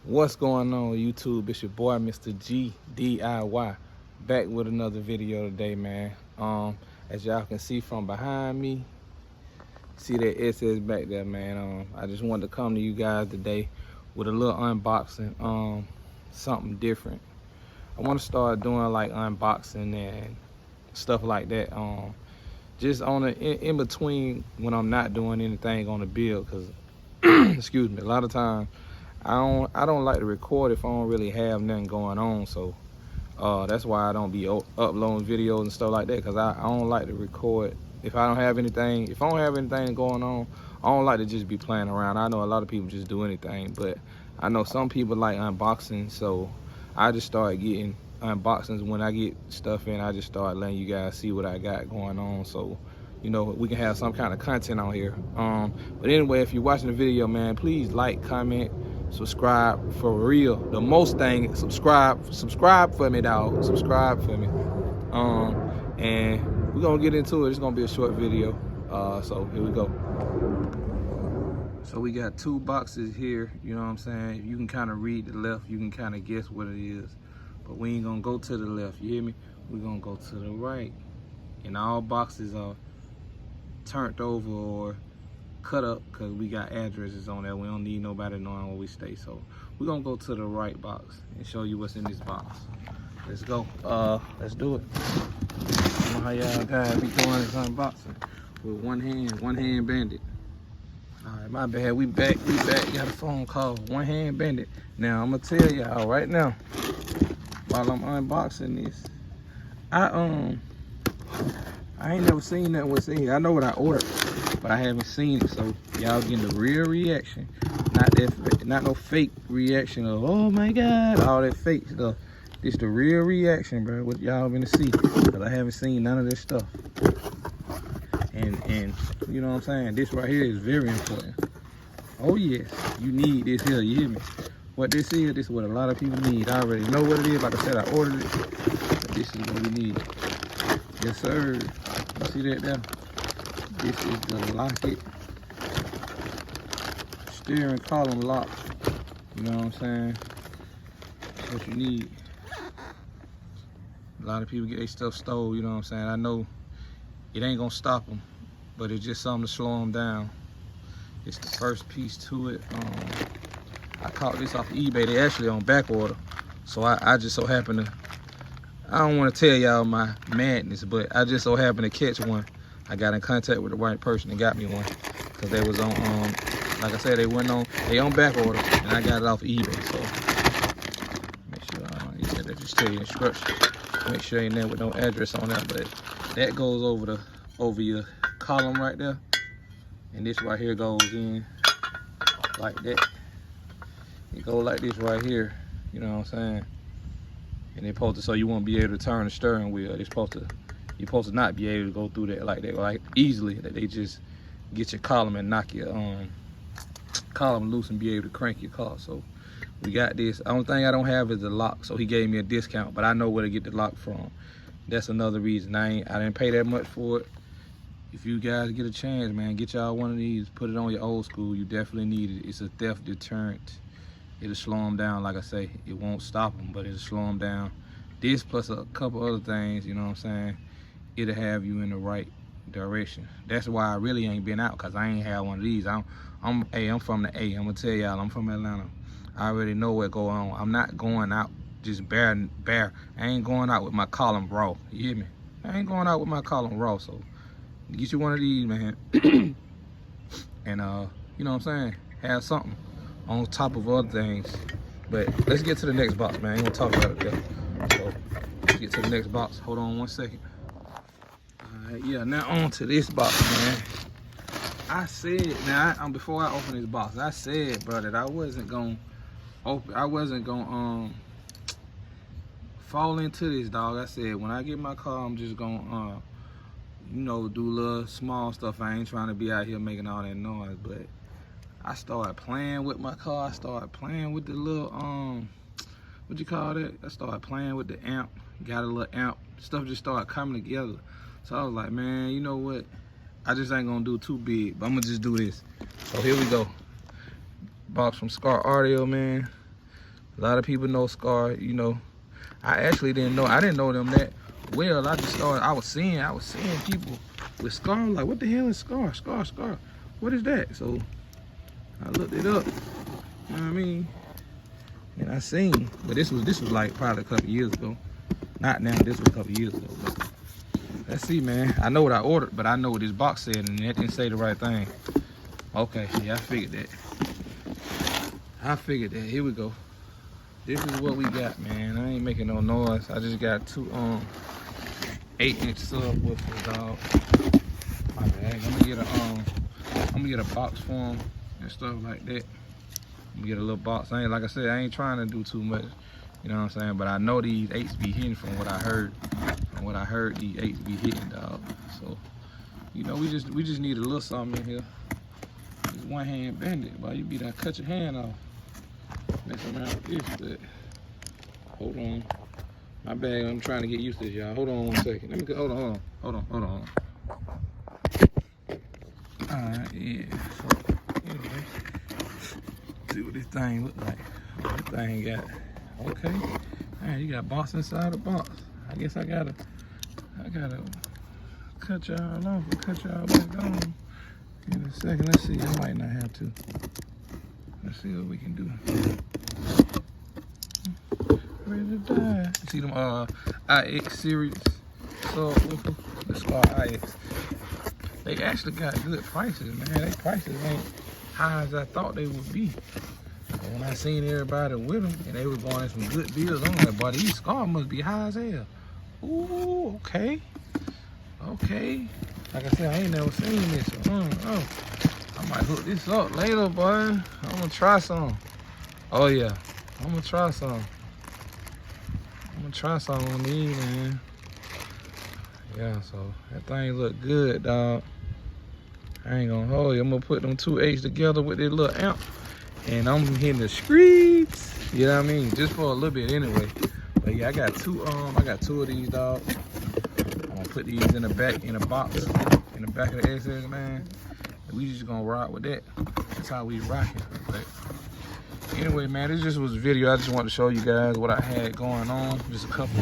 What's going on, YouTube? It's your boy, Mr. G.D.I.Y. Back with another video today, man. As y'all can see from behind me, see that SS back there, man. I just wanted to come to you guys today with a little unboxing, something different. I want to start doing like unboxing and stuff like that. Just on in between when I'm not doing anything on the build, cause excuse me, a lot of times I don't like to record if I don't really have nothing going on. So that's why I don't be uploading videos and stuff like that, because I don't like to record if I don't have anything. If I don't have anything going on, I don't like to just be playing around. I know a lot of people just do anything, but I know some people like unboxing, so I just start getting unboxings. When I get stuff in, I just start letting you guys see what I got going on, so you know we can have some kind of content on here. But anyway, if you're watching the video, man, please like, comment, subscribe for real. The most thing, subscribe for me, dog. Subscribe for me. And we're gonna get into it. It's gonna be a short video. So here we go. So we got two boxes here, you know what I'm saying? You can kind of read the left, you can kind of guess what it is. But we ain't gonna go to the left, you hear me? We're gonna go to the right. And all boxes are turned over or cut up, because we got addresses on there. We don't need nobody knowing where we stay. So we're gonna go to the right box and show you what's in this box. Let's go. Let's do it. I don't know how y'all guys be doing this unboxing with one hand bandit. All right, my bad. We back. Got a phone call. One hand bandit. Now I'm gonna tell y'all right now, while I'm unboxing this, I ain't never seen nothing what's in here. I know what I ordered, but I haven't seen it. So y'all getting the real reaction, not no fake reaction of oh my god, all that fake stuff. This the real reaction, bro. What y'all gonna see? Cause I haven't seen none of this stuff. And you know what I'm saying? This right here is very important. Oh yes, you need this here. You hear me? What this is what a lot of people need. I already know what it is. Like I said, I ordered it. But this is what we need. Yes, sir. You see that there? This is the locket steering column lock. You know what I'm saying? That's what you need. A lot of people get their stuff stole, you know what I'm saying? I know it ain't gonna stop them, but it's just something to slow them down. It's the first piece to it. I caught this off eBay. They actually on back order. So I just so happen to, I don't want to tell y'all my madness, but I just so happened to catch one. I got in contact with the right person and got me one, because they was on, like I said, they on back order, and I got it off eBay. So make sure, they just tell you instructions. Make sure ain't there with no address on that, but that goes over your column right there, and this right here goes in like that. It goes like this right here, you know what I'm saying? And they're supposed to, so you won't be able to turn the steering wheel. You're supposed to not be able to go through that like that, like easily. That they just get your column and knock your column loose and be able to crank your car. So we got this. The only thing I don't have is the lock, so he gave me a discount, but I know where to get the lock from. That's another reason. I didn't pay that much for it. If you guys get a chance, man, get y'all one of these. Put it on your old school. You definitely need it. It's a theft deterrent. It'll slow them down. Like I say, it won't stop them, but it'll slow them down. This plus a couple other things, you know what I'm saying, it'll have you in the right direction. That's why I really ain't been out, because I ain't had one of these. I'm from the A. I'm gonna tell y'all, I'm from Atlanta. I already know what go on. I'm not going out just bare. I ain't going out with my column raw. You hear me? I ain't going out with my column raw. So get you one of these, man. And you know what I'm saying? Have something on top of other things. But let's get to the next box, man. I ain't gonna talk about it there. So let's get to the next box. Hold on one second. Alright, yeah, now on to this box, man. I said, now before I open this box, I said, bro, that I wasn't gonna fall into this, dog. I said when I get my car, I'm just gonna you know, do little small stuff. I ain't trying to be out here making all that noise, but I started playing with my car. I started playing with the little what you call that? I started playing with the amp. Got a little amp. Stuff just started coming together. So I was like, man, you know what? I just ain't gonna do too big, but I'm gonna just do this. So here we go. Box from Scar Audio, man. A lot of people know Scar, you know. I actually didn't know them that well. I was seeing people with Scar. I'm like, what the hell is Scar? Scar. What is that? So I looked it up. You know what I mean? And I seen, but this was like probably a couple years ago. Not now, this was a couple years ago. But let's see, man. I know what I ordered, but I know what this box said, and it didn't say the right thing. Okay, yeah, I figured that. Here we go. This is what we got, man. I ain't making no noise. I just got two 8-inch subwoofers, dog. My bad. I'm gonna get a box for them and stuff like that. I'm gonna get a little box. Like I said, I ain't trying to do too much. You know what I'm saying? But I know these 8s be hitting from what I heard. These 8s be hitting, dog. So, you know, we just need a little something in here. Just one hand bandit, boy. You be done cut your hand off. Messing around with this, but hold on. My bad, I'm trying to get used to this, y'all. Hold on one second. Let me go. Hold on. Alright, yeah. So, anyway, see what this thing look like. This thing got, okay. Man, you got box inside the box. I guess I gotta cut y'all off and cut y'all back on in a second. Let's see, I might not have to. Let's see what we can do. Ready to die. You see them IX series subwoofer? The Scar IX. They actually got good prices, man. They prices ain't high as I thought they would be. But when I seen everybody with them and they was going in some good deals, I'm like, boy, these Scar must be high as hell. Ooh, okay. Okay. Like I said, I ain't never seen this. So, I might hook this up later, boy. I'm gonna try some. Oh yeah, I'm gonna try some. On these, man. Yeah, so that thing look good, dog. I ain't gonna hold you. I'm gonna put them 2 8s together with this little amp, and I'm hitting the streets. You know what I mean? Just for a little bit, anyway. But yeah, I got two of these, dog. I'm gonna put these in the back, in a box, in the back of the SS, man. And we just gonna rock with that. That's how we rocking. But anyway, man, this just was a video. I just wanted to show you guys what I had going on. Just a couple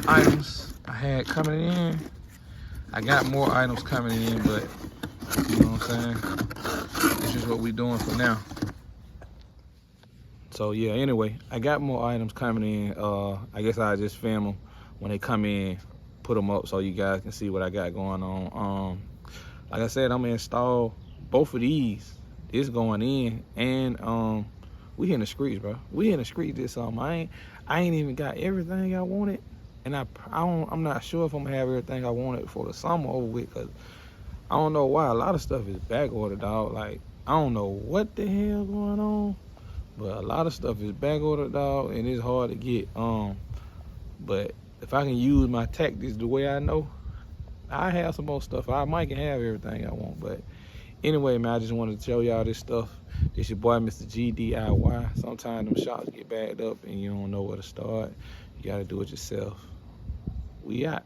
items I had coming in. I got more items coming in, but you know what I'm saying? This is what we doing for now. So yeah, anyway, I got more items coming in. I guess I just film them when they come in, put them up so you guys can see what I got going on. Like I said, I'm gonna install both of these. It's going in, and we in the streets, bro. We in the streets this summer. I ain't even got everything I wanted, and I'm not sure if I'm gonna have everything I wanted for the summer over with, cause I don't know why a lot of stuff is back ordered, dog. Like I don't know what the hell going on, but a lot of stuff is back ordered, dog, and it's hard to get. But if I can use my tactics the way I know, I have some more stuff. I might can have everything I want, but anyway, man, I just wanted to show y'all this stuff. This your boy, Mr. G.D.I.Y. Sometimes them shops get backed up and you don't know where to start. You gotta do it yourself. We out.